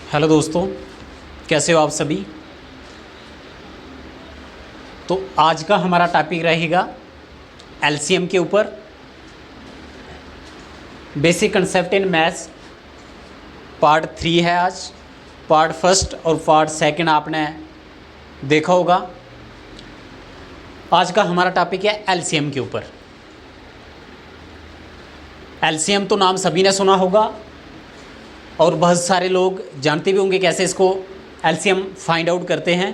Hello दोस्तों, कैसे हो आप सभी। तो आज का हमारा टॉपिक रहेगा एलसीएम के ऊपर। Basic concept in maths part 3 है आज। पार्ट फर्स्ट और पार्ट सेकंड आपने देखा होगा। आज का हमारा टॉपिक है एलसीएम के ऊपर। एलसीएम तो नाम सभी ने सुना होगा और बहुत सारे लोग जानते भी होंगे कैसे इसको एलसीएम फाइंड आउट करते हैं।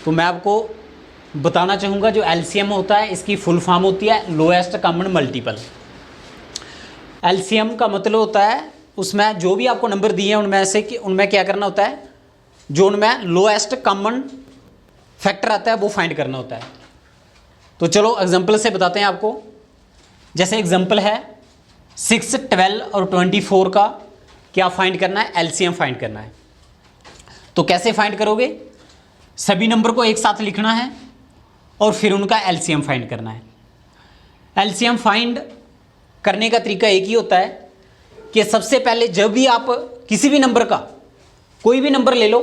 तो मैं आपको बताना चाहूँगा जो एलसीएम होता है इसकी फुल फॉर्म होती है लोएस्ट कॉमन मल्टीपल। एलसीएम का मतलब होता है उसमें जो भी आपको नंबर दिए हैं उनमें से कि उनमें क्या करना होता है, जो उनमें लोएस्ट कॉमन फैक्टर आता है वो फाइंड करना होता है। तो चलो एग्जांपल से बताते हैं आपको। जैसे एग्जांपल है 6, 12 और 24 का क्या फाइंड करना है, एलसीएम फाइंड करना है। तो कैसे फाइंड करोगे, सभी नंबर को एक साथ लिखना है और फिर उनका एलसीएम फाइंड करना है। एलसीएम फाइंड करने का तरीका एक ही होता है कि सबसे पहले जब भी आप किसी भी नंबर का कोई भी नंबर ले लो,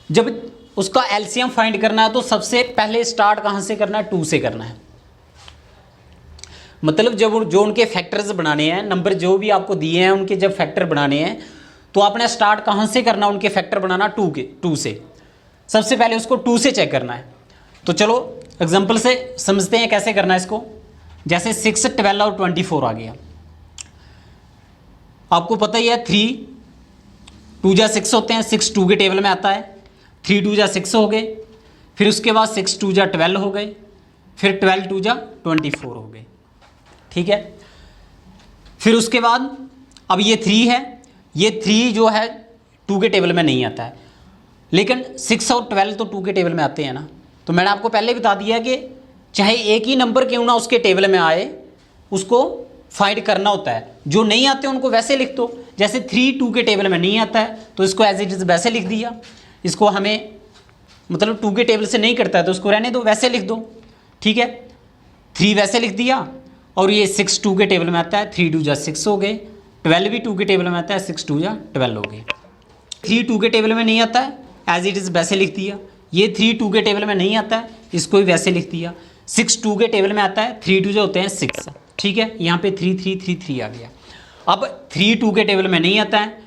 जब उसका एलसीएम फाइंड करना है तो सबसे पहले स्टार्ट कहां से करना है, 2 से करना है। मतलब जब जो उनके फैक्टर्स बनाने हैं, नंबर जो भी आपको दिए हैं उनके जब फैक्टर बनाने हैं तो आपने स्टार्ट कहाँ से करना, उनके फैक्टर बनाना 2 से। सबसे पहले उसको 2 से चेक करना है। तो चलो एग्जांपल से समझते हैं कैसे करना है इसको। जैसे 6, 12 और 24 आ गया। आपको पता ही है 3 2 जा 6 होते हैं, 6 2 के टेबल में आता है। 3 2 जा 6 हो गए, फिर उसके बाद 6 2 जा 12 हो गए, फिर 12 2 जा 24 हो गए। ठीक है, फिर उसके बाद अब ये 3 है, ये 3 जो है 2 के टेबल में नहीं आता है, लेकिन 6 और 12 तो 2 के टेबल में आते हैं ना। तो मैंने आपको पहले बता दिया कि चाहे एक ही नंबर क्यों ना उसके टेबल में आए, उसको फाइंड करना होता है। जो नहीं आते उनको वैसे लिख दो। जैसे 3 2 के टेबल में नहीं आता है तो इसको एज इट इज़ वैसे लिख दिया। इसको हमें मतलब 2 के टेबल से नहीं करता है तो उसको रहने दो, वैसे लिख दो। ठीक है, 3 वैसे लिख दिया। और ये 6 2 के टेबल में आता है, 3 2 जा 6 हो गए। 12 भी 2 के टेबल में आता है, 6 2 जा 12 हो गए। 3 2 के टेबल में नहीं आता है, एज इट इज़ वैसे लिख दिया। ये 3 2 के टेबल में नहीं आता है, इसको भी वैसे लिख दिया। 6 2 के टेबल में आता है, 3 2 जो होते हैं 6। ठीक है, यहाँ पे 3 3 3 3 आ गया। अब 3 2 के टेबल में नहीं आता है,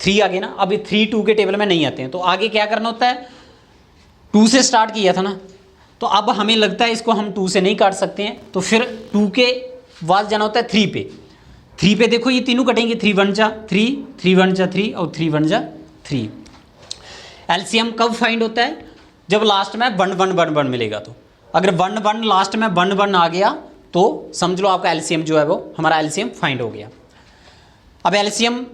3 आ गया ना। अब 3 2 के टेबल में नहीं आते हैं तो आगे क्या करना होता है, 2 से स्टार्ट किया था ना, तो अब हमें लगता है इसको हम 2 से नहीं काट सकते हैं, तो फिर 2 के बाद जाना होता है 3 पे। 3 पे देखो ये तीनों कटेंगे, 3 1 जा 3, 3 1 जा 3 और 3 1 जा 3। एलसीएम कब फाइंड होता है, जब लास्ट में 1 1 1 1 मिलेगा। तो अगर 1 1 लास्ट में 1 1 आ गया तो समझ लो आपका एलसीएम जो है वो हमारा एलसीएम फाइंड हो गया। अब एलसीएम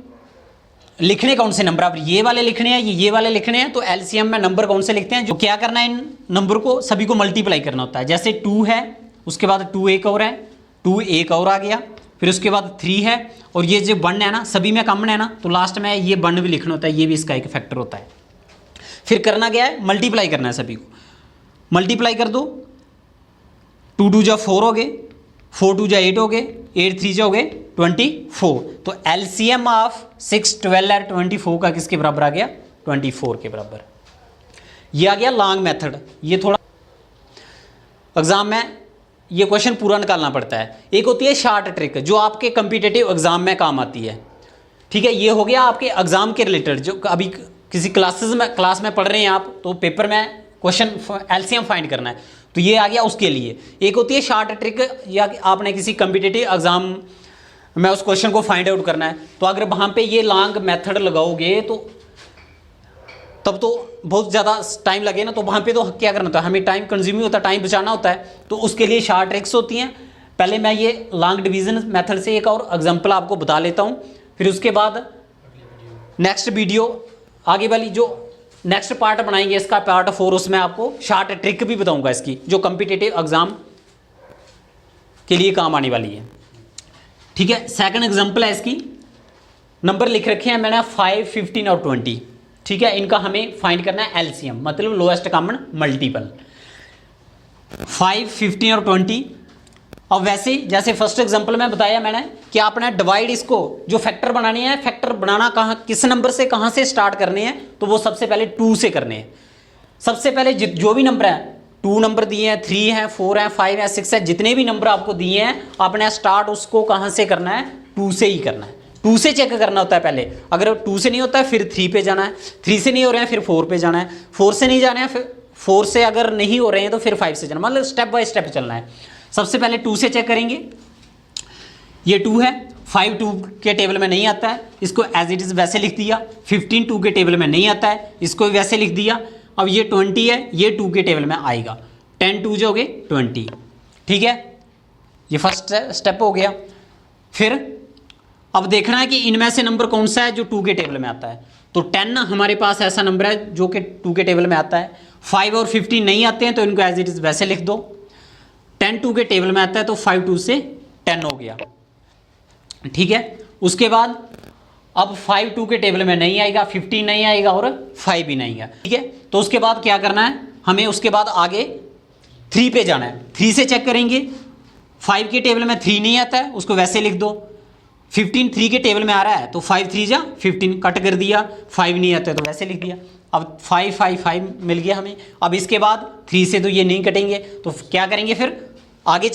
लिखने कौन से नंबर, आप ये वाले लिखने हैं ये वाले लिखने हैं, तो एलसीएम में नंबर कौन से लिखते हैं, जो क्या करना है, इन नंबर को सभी को मल्टीप्लाई करना होता है। जैसे 2 है, उसके बाद 2 एक और है, 2 एक और आ गया, फिर उसके बाद 3 है, और ये जो 1 है ना सभी में कॉमन है ना, तो लास्ट में ये 1 भी लिखना होता है, ये भी इसका एक फैक्टर होता है। फिर करना क्या है, मल्टीप्लाई करना है, सभी को मल्टीप्लाई कर दो। 2 2 जा 4 हो गए, 4 2 जा 8 हो गए, 8 3 जा हो गए 24। तो एलसीएम ऑफ 6 12 और 24 का किसके बराबर आ गया, 24 के बराबर। ये आ गया लॉन्ग मेथड। ये थोड़ा एग्जाम में ये क्वेश्चन पूरा निकालना पड़ता है। एक होती है शॉर्ट ट्रिक जो आपके कम्पिटिटिव एग्जाम में काम आती है। ठीक है, ये हो गया आपके एग्जाम के रिलेटेड, जो अभी किसी क्लास में पढ़ रहे हैं आप, तो पेपर में क्वेश्चन एलसीएम फाइंड करना है, तो ये आ गया उसके लिए। एक होती है शॉर्ट ट्रिक, या आपने किसी कम्पिटिटिव एग्जाम में उस क्वेश्चन को फाइंड आउट करना है, तो अगर वहाँ पे ये लॉन्ग मेथड लगाओगे तो तब तो बहुत ज़्यादा टाइम लगे ना, तो वहाँ पे तो क्या करना होता है, हमें टाइम कंज्यूमिंग होता है, टाइम बचाना होता है, तो उसके लिए शॉर्ट ट्रिक्स होती हैं। पहले मैं ये लॉन्ग डिवीजन मेथड से एक और एग्जाम्पल आपको बता लेता हूँ, फिर उसके बाद नेक्स्ट वीडियो आगे वाली जो नेक्स्ट पार्ट बनाएंगे इसका पार्ट 4, उसमें आपको शॉर्ट ट्रिक भी बताऊँगा इसकी, जो कम्पिटिटिव एग्जाम के लिए काम आने वाली है। ठीक है, सेकंड एग्जांपल है इसकी। नंबर लिख रखे हैं मैंने 5 15 और 20। ठीक है, इनका हमें फाइंड करना है एलसीएम, मतलब लोएस्ट कॉमन मल्टीपल। 5 15 और 20। अब वैसे ही जैसे फर्स्ट एग्जांपल में बताया मैंने कि आपने डिवाइड इसको जो फैक्टर बनाने हैं, फैक्टर बनाना कहाँ किस नंबर से कहाँ से स्टार्ट करने हैं, तो वो सबसे पहले 2 से करने हैं। सबसे पहले जो भी नंबर है, 2 नंबर दिए हैं, 3 है, 4 है, 5 है, 6 है, जितने भी नंबर आपको दिए हैं आपने स्टार्ट उसको कहाँ से करना है, 2 से ही करना है। 2 से चेक करना होता है पहले, अगर 2 से नहीं होता है फिर 3 पे जाना है, 3 से नहीं हो रहे हैं फिर 4 पे जाना है, 4 से नहीं जाना है फिर 4 से अगर नहीं हो रहे हैं तो फिर 5 से जाना, मतलब स्टेप बाय स्टेप चलना है। सबसे पहले 2 से चेक करेंगे, ये 2 है, 5 2 के टेबल में नहीं आता है, इसको एज इट इज़ वैसे लिख दिया। 15 2 के टेबल में नहीं आता है, इसको भी वैसे लिख दिया। अब ये 20 है, ये 2 के टेबल में आएगा, 10 2 जो हो गए 20, ठीक है, ये फर्स्ट स्टेप हो गया। फिर अब देखना है कि इनमें से नंबर कौन सा है जो 2 के टेबल में आता है, तो 10 हमारे पास ऐसा नंबर है जो कि 2 के टेबल में आता है। 5 और 15 नहीं आते हैं तो इनको एज इट इज़ वैसे लिख दो। 10 2 के टेबल में आता है तो 5 2 से 10 हो गया, ठीक है। उसके बाद अब 5 2 के टेबल में नहीं आएगा, 15 नहीं आएगा और 5 भी नहीं आएगा, ठीक है। तो उसके बाद क्या करना है हमें, उसके बाद आगे 3 पे जाना है। 3 से चेक करेंगे, 5 के टेबल में 3 नहीं आता है, उसको वैसे लिख दो। 15 3 के टेबल में आ रहा है तो 5 3 जा 15 कट कर दिया, 5 नहीं आता है तो वैसे लिख दिया। अब 5 5 5 मिल गया हमें। अब इसके बाद 3 से तो ये नहीं कटेंगे तो क्या करेंगे, फिर आगे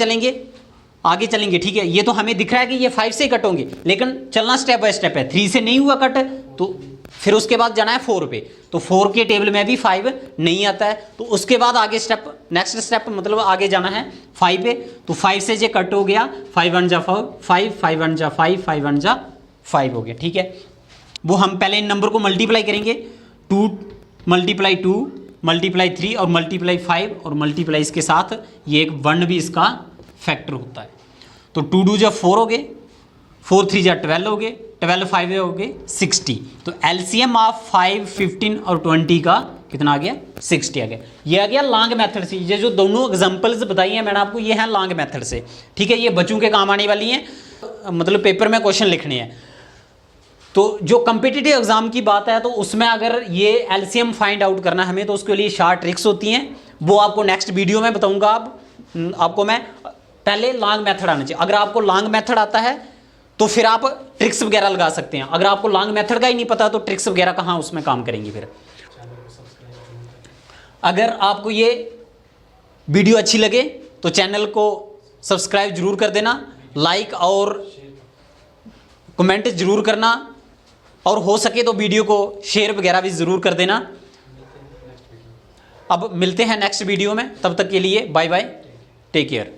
चलेंगे, ठीक है। ये तो हमें दिख रहा है कि ये 5 से कट होंगे, लेकिन चलना स्टेप बाय स्टेप है। 3 से नहीं हुआ कट तो फिर उसके बाद जाना है 4 पे, तो 4 के टेबल में भी 5 नहीं आता है, तो उसके बाद आगे स्टेप, नेक्स्ट स्टेप मतलब आगे जाना है 5 पे, तो 5 से जो कट हो गया 5 1 जा 5, 5 1 जा 5, 5 1 जा 5 हो गया, ठीक है। वो हम पहले इन नंबर को मल्टीप्लाई करेंगे, 2 मल्टीप्लाई 2 मल्टीप्लाई 3 और मल्टीप्लाई 5 और मल्टीप्लाई इसके साथ ये एक 1 भी इसका फैक्टर होता है। तो 2 2 जा 4 हो गए, 4 3 जा 12 हो गए, 12 5 हो गए 60। तो एलसीएम ऑफ 5 15 और 20 का कितना आ गया, 60 आ गया। ये आ गया लॉन्ग मेथड से। ये जो दोनों एग्जांपल्स बताई हैं मैंने आपको, ये हैं लॉन्ग मेथड से, ठीक है। ये बच्चों के काम आने वाली हैं, मतलब पेपर में क्वेश्चन लिखने हैं। तो जो कम्पिटिटिव एग्जाम की बात है तो उसमें अगर ये एलसीएम फाइंड आउट करना हमें, तो उसके लिए शार्ट ट्रिक्स होती हैं, वो आपको नेक्स्ट वीडियो में बताऊंगा। आपको मैं पहले लॉन्ग मेथड आना चाहिए। अगर आपको लॉन्ग मेथड आता है तो फिर आप ट्रिक्स वगैरह लगा सकते हैं। अगर आपको लॉन्ग मेथड का ही नहीं पता तो ट्रिक्स वगैरह कहाँ उसमें काम करेंगे। फिर अगर आपको ये वीडियो अच्छी लगे तो चैनल को सब्सक्राइब जरूर कर देना, लाइक और कमेंट जरूर करना, और हो सके तो वीडियो को शेयर वगैरह भी ज़रूर कर देना। अब मिलते हैं नेक्स्ट वीडियो में, तब तक के लिए बाय बाय, टेक केयर।